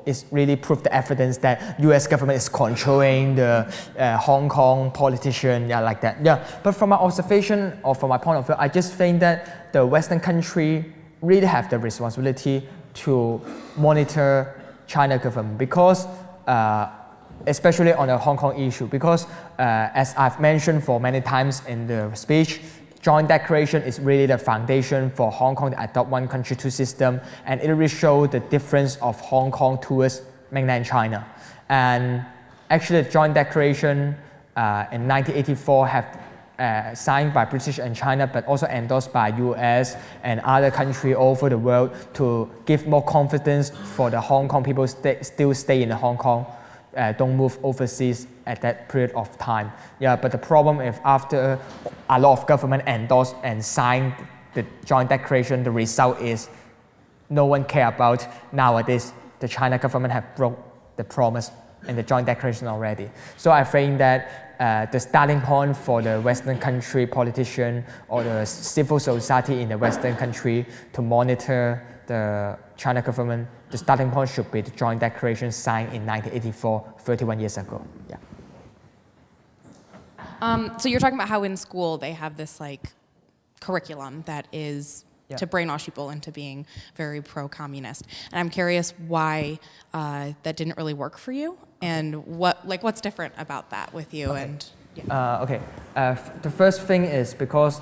it's really proof the evidence that US government is controlling the Hong Kong politician, like that. Yeah, but from my observation or from my point of view, I just think that the Western country really have the responsibility to monitor China government because especially on the Hong Kong issue, because as I've mentioned for many times in the speech, Joint Declaration is really the foundation for Hong Kong to adopt one country, two system, and it really shows the difference of Hong Kong towards mainland China. And actually the Joint Declaration in 1984 have signed by British and China, but also endorsed by US and other countries all over the world to give more confidence for the Hong Kong people still stay in Hong Kong, don't move overseas at that period of time. Yeah, but the problem is after a lot of government endorsed and signed the Joint Declaration, the result is no one care about nowadays. The China government have broke the promise in the Joint Declaration already. So I think that the starting point for the Western country politician or the civil society in the Western country to monitor the China government, the starting point should be the Joint Declaration signed in 1984, 31 years ago. Yeah. So you're talking about how in school they have this like curriculum that is to brainwash people into being very pro-communist. And I'm curious why that didn't really work for you, and what's different about that with you. Okay. And yeah. The first thing is because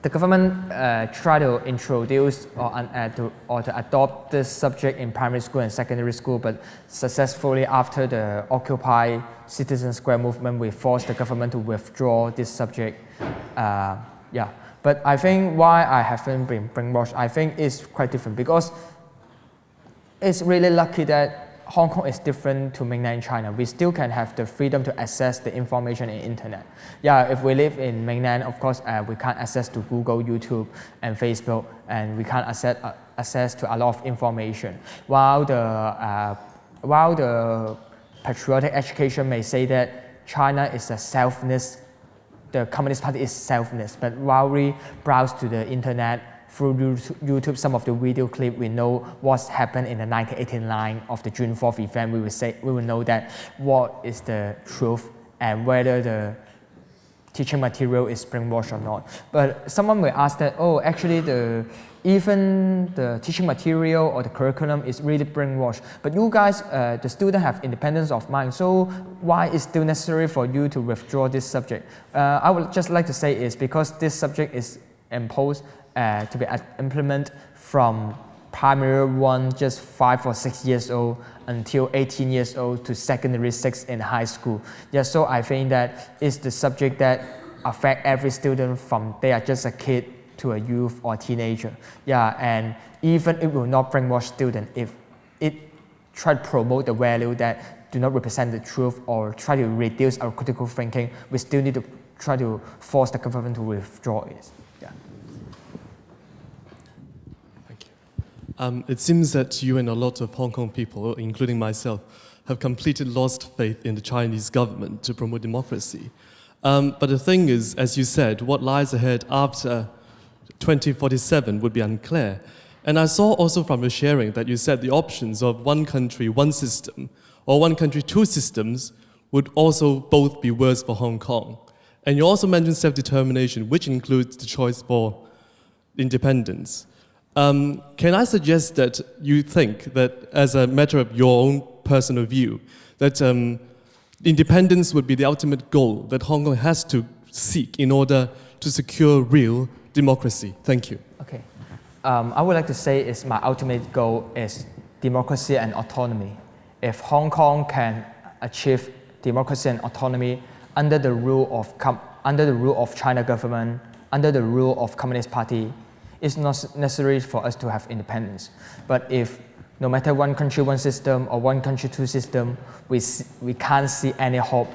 the government tried to introduce or to adopt this subject in primary school and secondary school, but successfully after the Occupy Citizen Square movement, we forced the government to withdraw this subject. But I think why I haven't been brainwashed, I think it's quite different because it's really lucky that Hong Kong is different to mainland China. We still can have the freedom to access the information in internet. If we live in mainland, of course, we can't access to Google, YouTube, and Facebook, and we can't access to a lot of information. While the patriotic education may say that China is a selfless, the Communist Party is selfless, but while we browse to the internet, through YouTube, some of the video clip, we know what's happened in the 1989 of the June 4th event. We will know that what is the truth and whether the teaching material is brainwashed or not. But someone may ask that, actually even the teaching material or the curriculum is really brainwashed. But you guys, the students have independence of mind, so why is it still necessary for you to withdraw this subject? I would just like to say is because this subject is imposed to be implemented from primary 1, just 5 or 6 years old, until 18 years old to secondary 6 in high school. So I think that it's the subject that affects every student from they are just a kid to a youth or teenager. And even it will not brainwash students if it try to promote the value that do not represent the truth or try to reduce our critical thinking. We still need to try to force the government to withdraw it. It seems that you and a lot of Hong Kong people, including myself, have completely lost faith in the Chinese government to promote democracy. But the thing is, as you said, what lies ahead after 2047 would be unclear. And I saw also from your sharing that you said the options of one country, one system, or one country, two systems would also both be worse for Hong Kong. And you also mentioned self-determination, which includes the choice for independence. Can I suggest that you think that, as a matter of your own personal view, that independence would be the ultimate goal that Hong Kong has to seek in order to secure real democracy? Thank you. Okay. I would like to say is my ultimate goal is democracy and autonomy. If Hong Kong can achieve democracy and autonomy under the rule of China government, under the rule of Communist Party, it's not necessary for us to have independence. But if no matter one country, one system, or one country, two system, we can't see any hope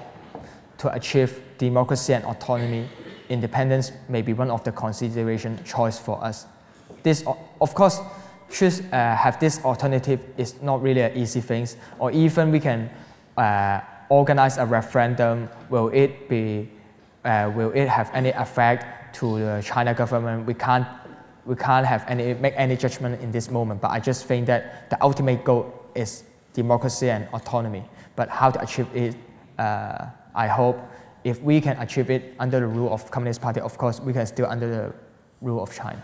to achieve democracy and autonomy, independence may be one of the consideration choice for us. This, of course, have this alternative is not really an easy thing, or even we can organize a referendum. Will it have any effect to the China government? We can't make any judgment in this moment, but I just think that the ultimate goal is democracy and autonomy. But how to achieve it, I hope if we can achieve it under the rule of Communist Party, of course, we can still under the rule of China.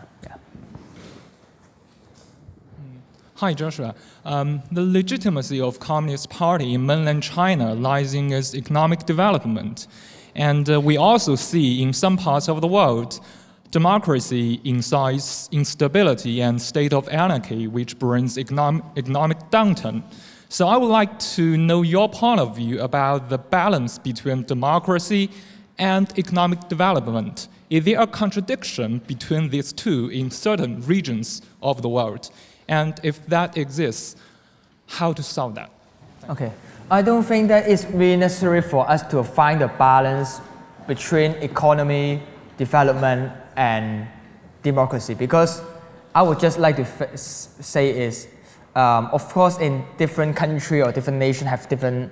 Hi, Joshua. The legitimacy of Communist Party in mainland China lies in its economic development. And we also see in some parts of the world democracy incites instability and state of anarchy, which brings economic downturn. So I would like to know your point of view about the balance between democracy and economic development. Is there a contradiction between these two in certain regions of the world? And if that exists, how to solve that? Okay, I don't think that it's really necessary for us to find a balance between economy, development, and democracy, because I would just like to say is, of course, in different country or different nation have different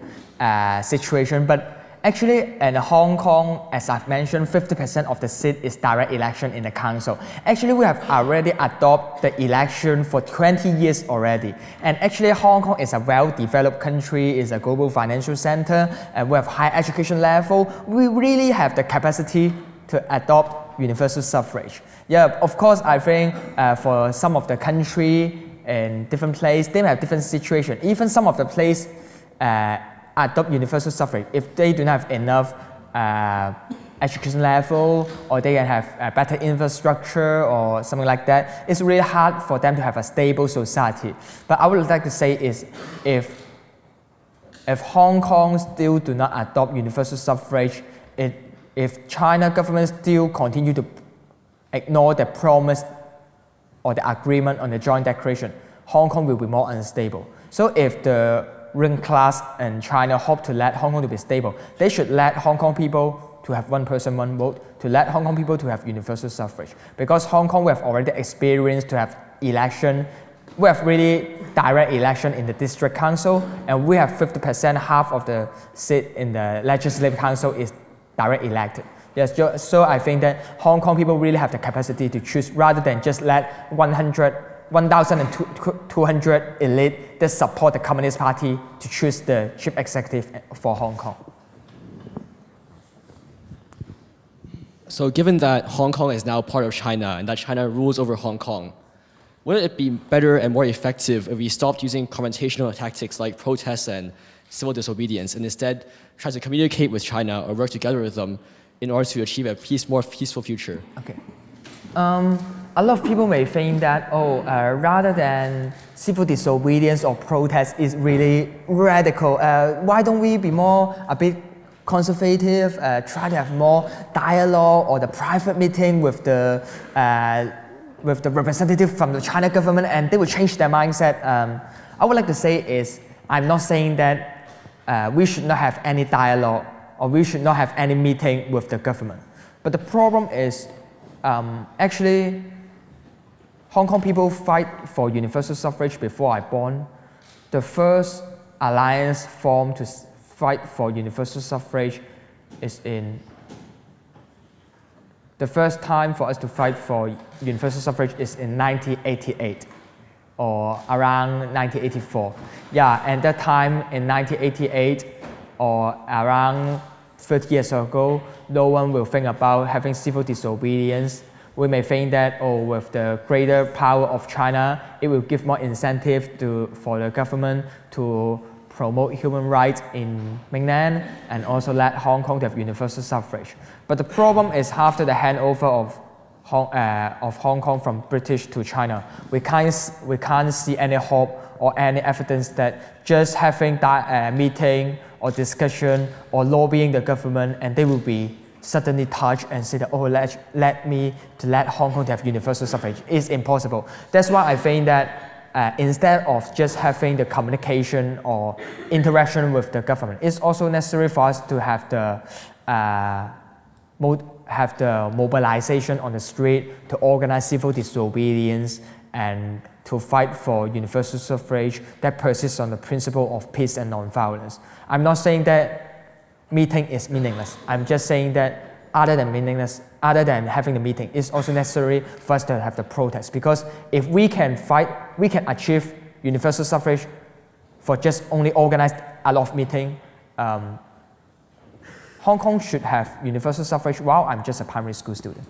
situation, but actually in Hong Kong, as I've mentioned, 50% of the seat is direct election in the council. Actually, we have already adopted the election for 20 years already. And actually, Hong Kong is a well-developed country, is a global financial center, and we have high education level. We really have the capacity to adopt universal suffrage. Yeah, of course, I think for some of the country in different places, they may have different situation. Even some of the place adopt universal suffrage if they do not have enough education level, or they can have a better infrastructure or something like that. It's really hard for them to have a stable society. But I would like to say is if Hong Kong still do not adopt universal suffrage, if China government still continue to ignore the promise or the agreement on the joint declaration, Hong Kong will be more unstable. So if the ruling class in China hope to let Hong Kong to be stable, they should let Hong Kong people to have one person, one vote, to let Hong Kong people to have universal suffrage. Because Hong Kong we have already experienced to have election, we have really direct election in the district council, and we have 50%, half of the seat in the legislative council is direct elected. Yes, so I think that Hong Kong people really have the capacity to choose rather than just let 1,200 elite that support the Communist Party to choose the chief executive for Hong Kong. So given that Hong Kong is now part of China and that China rules over Hong Kong, wouldn't it be better and more effective if we stopped using confrontational tactics like protests and civil disobedience and instead try to communicate with China or work together with them in order to achieve a more peaceful future? Okay. A lot of people may think that, rather than civil disobedience or protest is really radical, why don't we be a bit conservative, try to have more dialogue or the private meeting with the representative from the China government, and they will change their mindset. I would like to say is, I'm not saying that we should not have any dialogue or we should not have any meeting with the government. But the problem is, actually, Hong Kong people fight for universal suffrage before I born. The first alliance formed to fight for universal suffrage is the first time for us to fight for universal suffrage is in 1988 or around 1984. Yeah, and that time in 1988 or around 30 years ago, no one will think about having civil disobedience. We may think that, with the greater power of China, it will give more incentive for the government to promote human rights in mainland and also let Hong Kong to have universal suffrage. But the problem is after the handover of Hong Kong from British to China, we can't see any hope or any evidence that just having that meeting or discussion or lobbying the government and they will be suddenly touched and say that, let Hong Kong to have universal suffrage is impossible. That's why I think that instead of just having the communication or interaction with the government, it's also necessary for us to have the mobilization on the street to organize civil disobedience and to fight for universal suffrage that persists on the principle of peace and non-violence. I'm not saying that meeting is meaningless. I'm just saying that other than having the meeting, it's also necessary for us to have the protest. Because if we can fight, we can achieve universal suffrage for just only organized a lot of meeting. Hong Kong should have universal suffrage while I'm just a primary school student.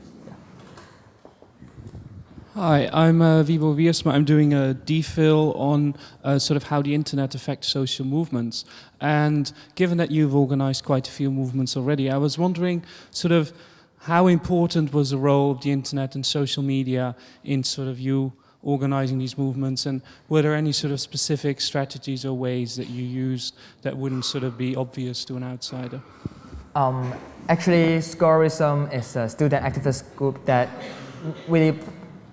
Hi, I'm Vibo Wiersma. I'm doing a DPhil on sort of how the internet affects social movements. And given that you've organized quite a few movements already, I was wondering sort of how important was the role of the internet and social media in sort of you organizing these movements, and were there any sort of specific strategies or ways that you used that wouldn't sort of be obvious to an outsider? Actually, Scholarism is a student activist group that really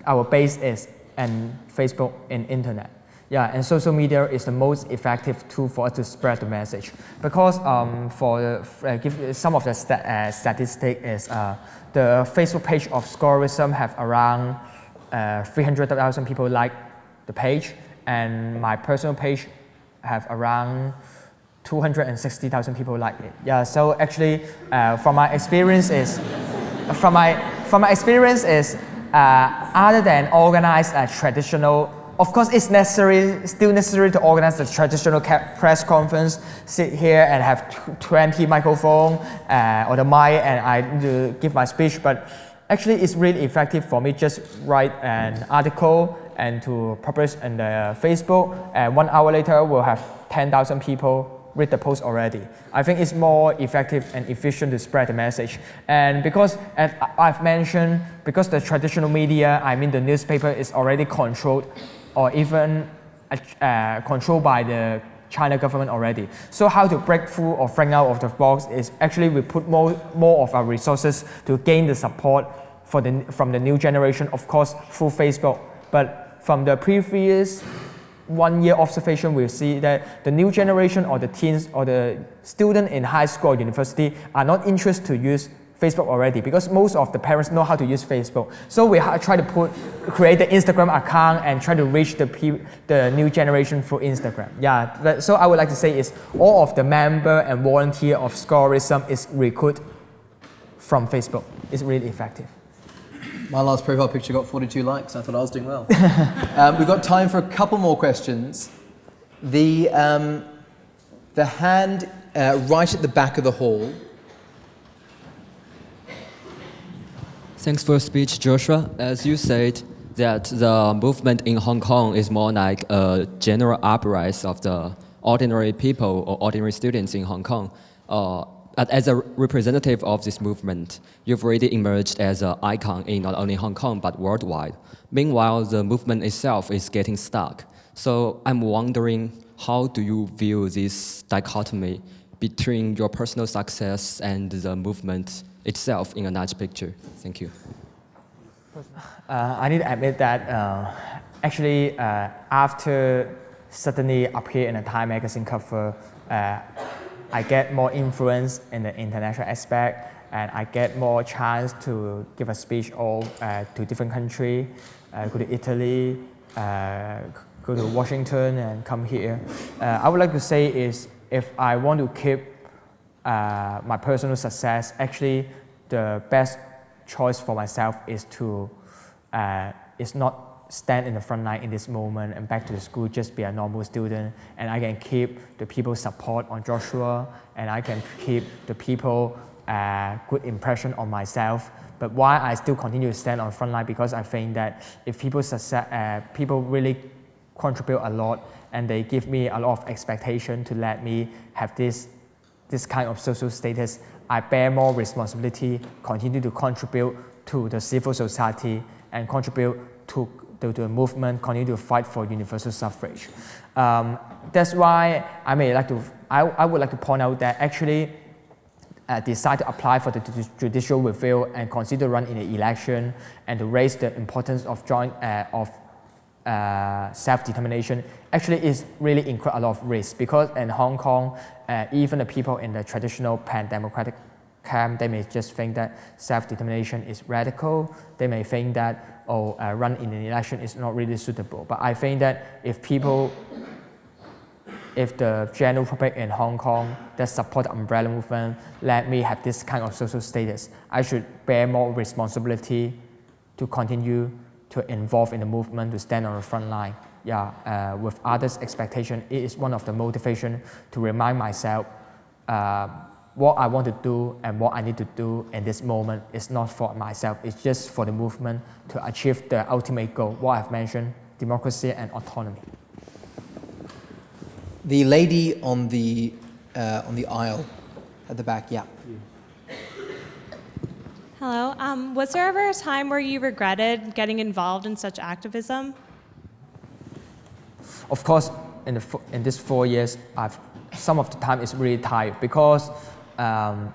our base is in Facebook and internet. Yeah, and social media is the most effective tool for us to spread the message. Because give some of the statistic is the Facebook page of Scholarism have around 300,000 people like the page, and my personal page have around 260,000 people like it. Yeah, so actually, from my experience is, other than organize a traditional, of course it's still necessary to organize the traditional press conference, sit here and have 20 microphones or the mic and I give my speech, but actually it's really effective for me just write an article and to publish on the Facebook, and 1 hour later we'll have 10,000 people read the post already. I think it's more effective and efficient to spread the message. And because, as I've mentioned, because the traditional media, I mean the newspaper, is already controlled or even controlled by the China government already. So how to break through or break out of the box is actually we put more of our resources to gain the support from the new generation, of course, through Facebook. But from the previous 1 year observation, we see that the new generation or the teens or the student in high school or university are not interested to use Facebook already because most of the parents know how to use Facebook. So we try to create the Instagram account and try to reach the new generation through Instagram. Yeah, so I would like to say is all of the member and volunteer of Scholarism is recruited from Facebook. It's really effective. My last profile picture got 42 likes. I thought I was doing well. We've got time for a couple more questions. The hand right at the back of the hall. Thanks for your speech, Joshua. As you said, that the movement in Hong Kong is more like a general uprising of the ordinary people or ordinary students in Hong Kong. As a representative of this movement, you've already emerged as an icon in not only Hong Kong but worldwide. Meanwhile, the movement itself is getting stuck. So I'm wondering, how do you view this dichotomy between your personal success and the movement itself in a large picture? Thank you. I need to admit that actually after suddenly appear in a Time magazine cover, I get more influence in the international aspect, and I get more chance to give a speech to different countries, go to Italy, go to Washington, and come here. I would like to say is if I want to keep my personal success, actually the best choice for myself is to is not stand in the front line in this moment and back to the school, just be a normal student, and I can keep the people support on Joshua, and I can keep the people good impression on myself. But why I still continue to stand on the front line, because I think that if people really contribute a lot and they give me a lot of expectation to let me have this kind of social status, I bear more responsibility, continue to contribute to the civil society and contribute to the movement, continue to fight for universal suffrage. That's why I would like to point out that actually decide to apply for the judicial review and consider run in the election and to raise the importance of self-determination actually is really incur a lot of risk, because in Hong Kong, even the people in the traditional pan-democratic camp, they may just think that self-determination is radical. They may think that run in an election is not really suitable. But I think that if the general public in Hong Kong that support the umbrella movement let me have this kind of social status, I should bear more responsibility to continue to involve in the movement, to stand on the front line. Yeah, with others' expectation, it is one of the motivation to remind myself what I want to do and what I need to do in this moment is not for myself, it's just for the movement to achieve the ultimate goal, what I've mentioned, democracy and autonomy. The lady on the aisle at the back, yeah. Hello. Was there ever a time where you regretted getting involved in such activism? Of course, in these 4 years, some of the time it's really tired, because I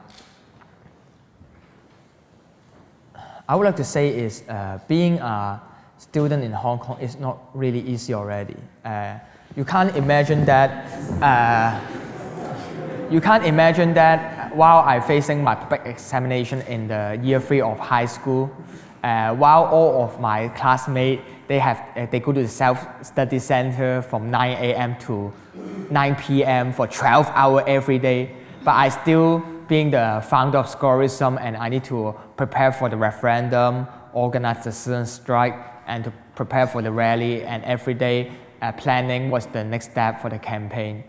would like to say is being a student in Hong Kong is not really easy already. You can't imagine that. While I'm facing my public examination in the year 3 of high school, while all of my classmates they go to the self-study center from 9 a.m. to 9 p.m. for 12 hours every day. But I still, being the founder of Scholarism, and I need to prepare for the referendum, organize the student strike, and to prepare for the rally, and every day planning what's the next step for the campaign.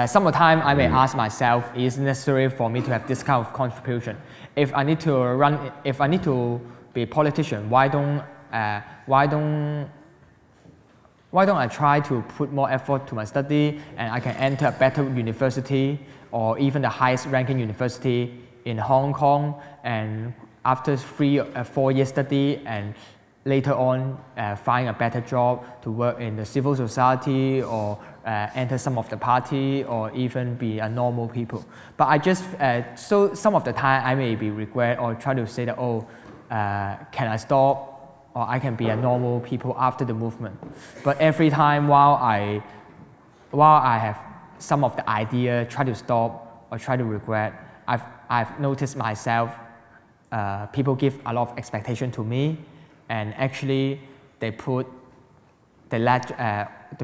Some of the time I may ask myself, is it necessary for me to have this kind of contribution? If I need to be a politician? Why don't I try to put more effort to my study and I can enter a better university or even the highest ranking university in Hong Kong, and after 3 or 4 years study and later on find a better job to work in the civil society or enter some of the party or even be a normal people. But I just, so some of the time I may be regret or try to say that, oh, can I stop or I can be a normal people after the movement. But every time while I have some of the idea, try to stop or try to regret, I've noticed myself, people give a lot of expectation to me, and actually the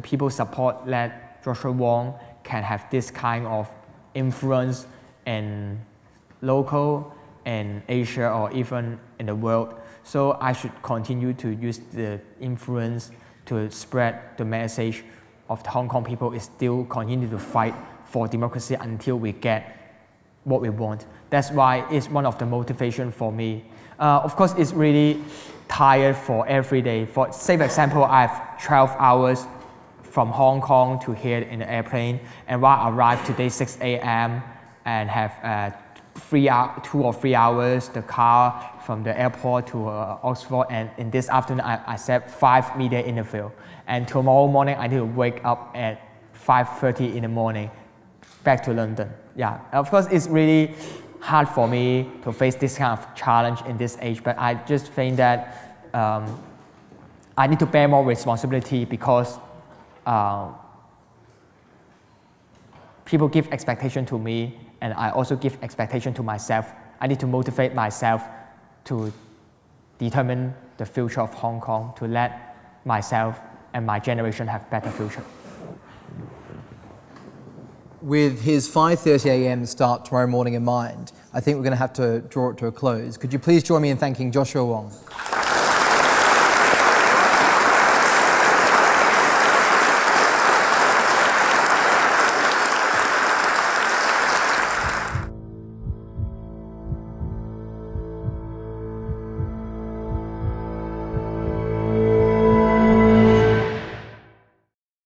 people support that Joshua Wong can have this kind of influence in local, in Asia, or even in the world. So I should continue to use the influence to spread the message of the Hong Kong people is still continue to fight for democracy until we get what we want. That's why it's one of the motivation for me. Of course, it's really tired for every day. For say, for example, I have 12 hours from Hong Kong to here in the airplane, and while I arrived today 6 a.m. and have 2 or 3 hours the car from the airport to Oxford, and in this afternoon I set 5 media interview, and tomorrow morning I need to wake up at 5:30 in the morning back to London. Yeah, of course it's really hard for me to face this kind of challenge in this age, but I just think that I need to bear more responsibility because people give expectation to me, and I also give expectation to myself. I need to motivate myself to determine the future of Hong Kong, to let myself and my generation have better future. With his 5:30 a.m. start tomorrow morning in mind, I think we're going to have to draw it to a close. Could you please join me in thanking Joshua Wong?